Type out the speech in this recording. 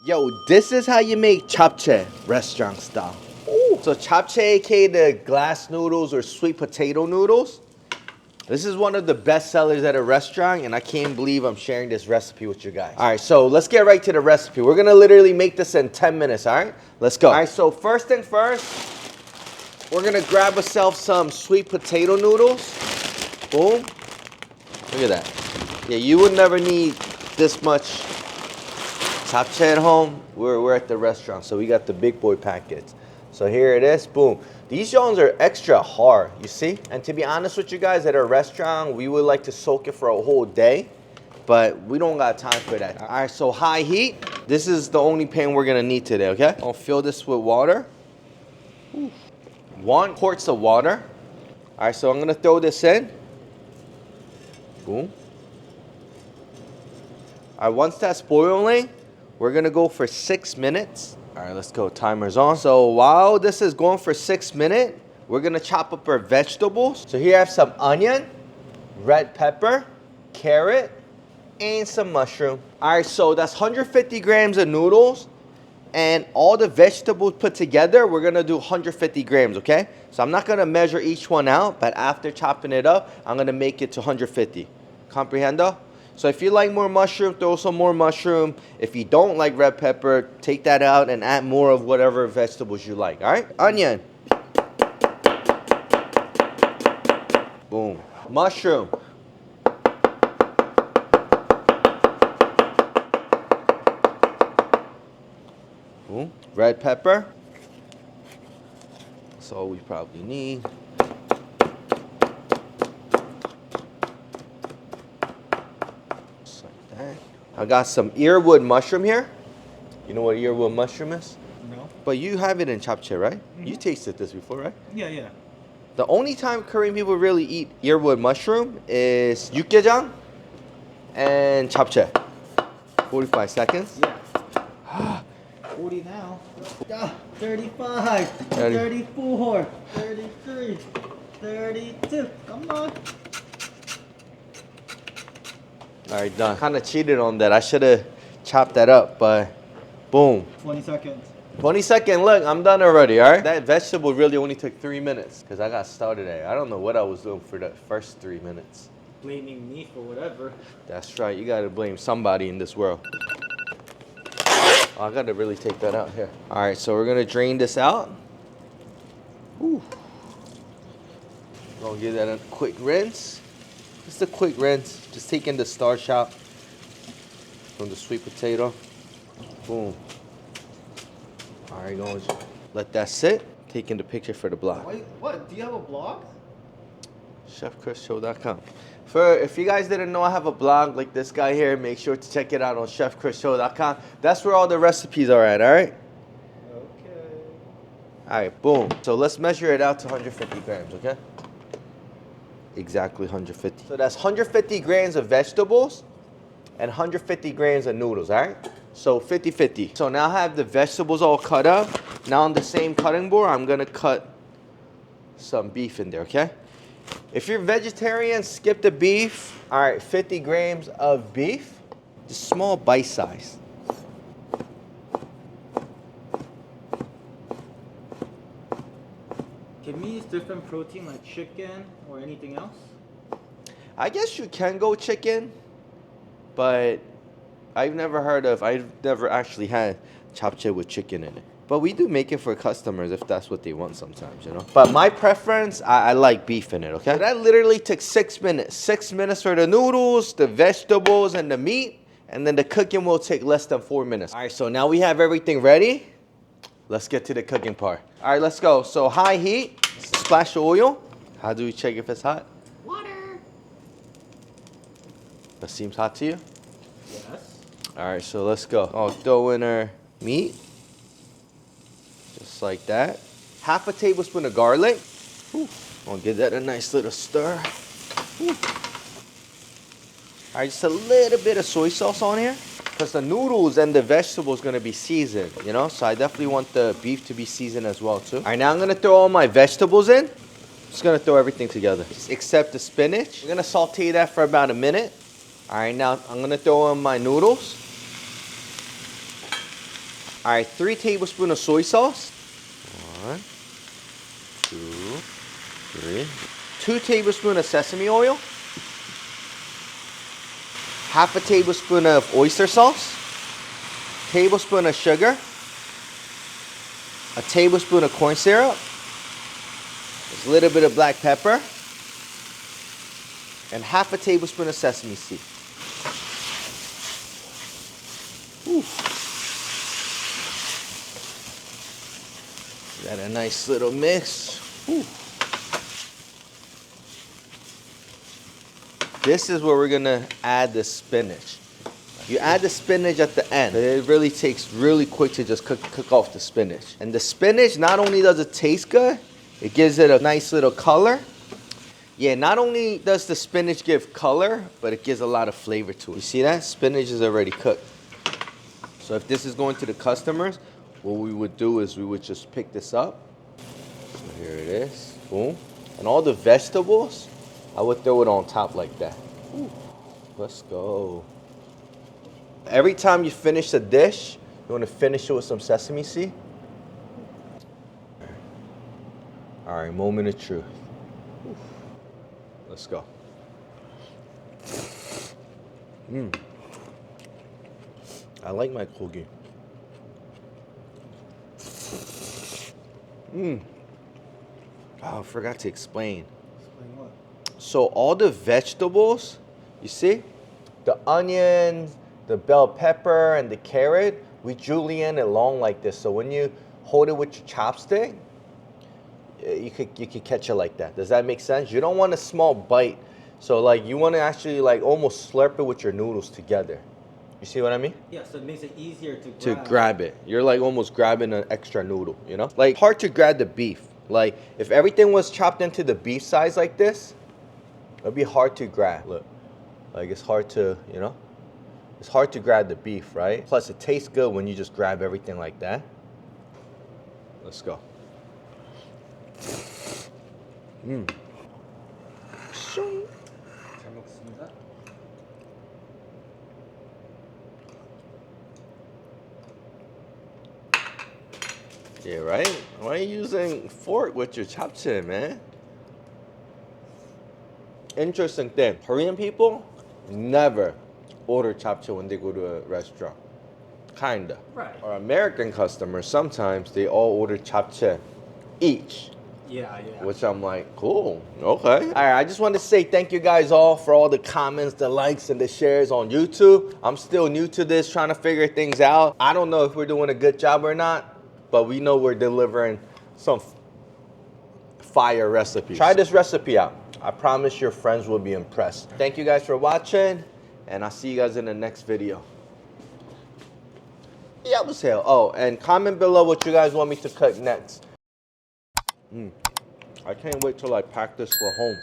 Yo, this is how you make japchae restaurant style. Ooh. So japchae, aka the glass noodles or sweet potato noodles. This is one of the best sellers at a restaurant, and I can't believe I'm sharing this recipe with you guys. All right, so let's get right to the recipe. We're gonna literally make this in 10 minutes, all right? Let's go. All right, so first thing first, we're gonna grab ourselves some sweet potato noodles. Boom. Look at that. Yeah, you would never need this much japchae at home. We're at the restaurant, so we got the big boy packets. So here it is, boom. These jones are extra hard, you see? And to be honest with you guys, at a restaurant, we would like to soak it for a whole day, but we don't got time for that. All right, so high heat. This is the only pan we're gonna need today, okay? I'll fill this with water. Ooh. 1 quart of water. All right, so I'm gonna throw this in. Boom. All right, once that's boiling, we're gonna go for 6 minutes. All right, let's go, timer's on. So while this is going for 6 minutes, we're gonna chop up our vegetables. So here I have some onion, red pepper, carrot, and some mushroom. All right, so that's 150 grams of noodles, and all the vegetables put together, we're gonna do 150 grams, okay? So I'm not gonna measure each one out, but after chopping it up, I'm gonna make it to 150. Comprehendo? So if you like more mushroom, throw some more mushroom. If you don't like red pepper, take that out and add more of whatever vegetables you like, all right? Onion. Boom. Mushroom. Boom. Red pepper. That's all we probably need. I got some earwood mushroom here. You know what earwood mushroom is? No. But you have it in japchae, right? Mm-hmm. You tasted this before, right? Yeah. The only time Korean people really eat earwood mushroom is 육개장 and japchae. 45 seconds. Yeah. 40 now. 35, 34, 33, 32. Come on. All right, done. Kind of cheated on that. I should have chopped that up, but boom. 20 seconds. 20 seconds. Look, I'm done already, all right? That vegetable really only took 3 minutes because I got started at it. I don't know what I was doing for the first 3 minutes. Blaming me for whatever. That's right. You got to blame somebody in this world. Oh, I got to really take that out here. All right, so we're going to drain this out. Ooh. Gonna give that a quick rinse. Just a quick rinse. Just taking the starch out from the sweet potato. Boom. All right, going to let that sit. Taking the picture for the blog. Wait, what? Do you have a blog? ChefChrisShow.com. If you guys didn't know I have a blog like this guy here, make sure to check it out on ChefChrisShow.com. That's where all the recipes are at, all right? Okay. All right, boom. So let's measure it out to 150 grams, okay? Exactly 150. So that's 150 grams of vegetables and 150 grams of noodles, all right? So 50-50. So now I have the vegetables all cut up. Now on the same cutting board, I'm gonna cut some beef in there, okay? If you're vegetarian, skip the beef. All right, 50 grams of beef. Just small bite size. Can we use different protein like chicken or anything else? I guess you can go chicken, but I've never actually had japchae with chicken in it. But we do make it for customers if that's what they want sometimes, you know. But my preference, I like beef in it, okay? So that literally took 6 minutes. 6 minutes for the noodles, the vegetables, and the meat. And then the cooking will take less than 4 minutes. All right, so now we have everything ready. Let's get to the cooking part. All right, let's go. So high heat, splash of oil. How do we check if it's hot? Water. That seems hot to you? Yes. All right, so let's go. I'll throw in our meat. Just like that. Half a tablespoon of garlic. Ooh. I'll give that a nice little stir. Ooh. All right, just a little bit of soy sauce on here. Because the noodles and the vegetables going to be seasoned, you know? So I definitely want the beef to be seasoned as well, too. All right, now I'm going to throw all my vegetables in. Just going to throw everything together. Just except the spinach. We're going to saute that for about a minute. All right, now I'm going to throw in my noodles. All right, 3 tablespoons of soy sauce. 1, 2, 3. 2 tablespoons of sesame oil. Half a tablespoon of oyster sauce. Tablespoon of sugar. A tablespoon of corn syrup. There's a little bit of black pepper. And half a tablespoon of sesame seed. Ooh. Got a nice little mix. Ooh. This is where we're gonna add the spinach. You add the spinach at the end. It really takes really quick to just cook off the spinach. And the spinach, not only does it taste good, it gives it a nice little color. Yeah, not only does the spinach give color, but it gives a lot of flavor to it. You see that? Spinach is already cooked. So if this is going to the customers, what we would do is we would just pick this up. So here it is. Boom. And all the vegetables, I would throw it on top like that. Ooh. Let's go. Every time you finish a dish, you want to finish it with some sesame seed. All right, moment of truth. Ooh. Let's go. I like my kogi. Oh, I forgot to explain. Explain what? So all the vegetables, you see? The onions, the bell pepper, and the carrot, we julienne it long like this. So when you hold it with your chopstick, you could catch it like that. Does that make sense? You don't want a small bite. So like you want to actually like almost slurp it with your noodles together. You see what I mean? Yeah, so it makes it easier to grab it. You're like almost grabbing an extra noodle, you know? Like hard to grab the beef. Like if everything was chopped into the beef size like this, it'd be hard to grab. Look, like it's hard to, you know? It's hard to grab the beef, right? Plus it tastes good when you just grab everything like that. Let's go. 잘 먹습니다. Yeah, right? Why are you using fork with your japchae, man? Interesting thing. Korean people never order japchae when they go to a restaurant. Kinda. Right. Our American customers, sometimes they all order japchae each. Yeah. Which I'm like, cool, okay. All right, I just want to say thank you guys all for all the comments, the likes, and the shares on YouTube. I'm still new to this, trying to figure things out. I don't know if we're doing a good job or not, but we know we're delivering some fire recipes. Try this recipe out. I promise your friends will be impressed. Thank you guys for watching, and I'll see you guys in the next video. Yeah, what's hell? Oh, and comment below what you guys want me to cook next. I can't wait till I pack this for home.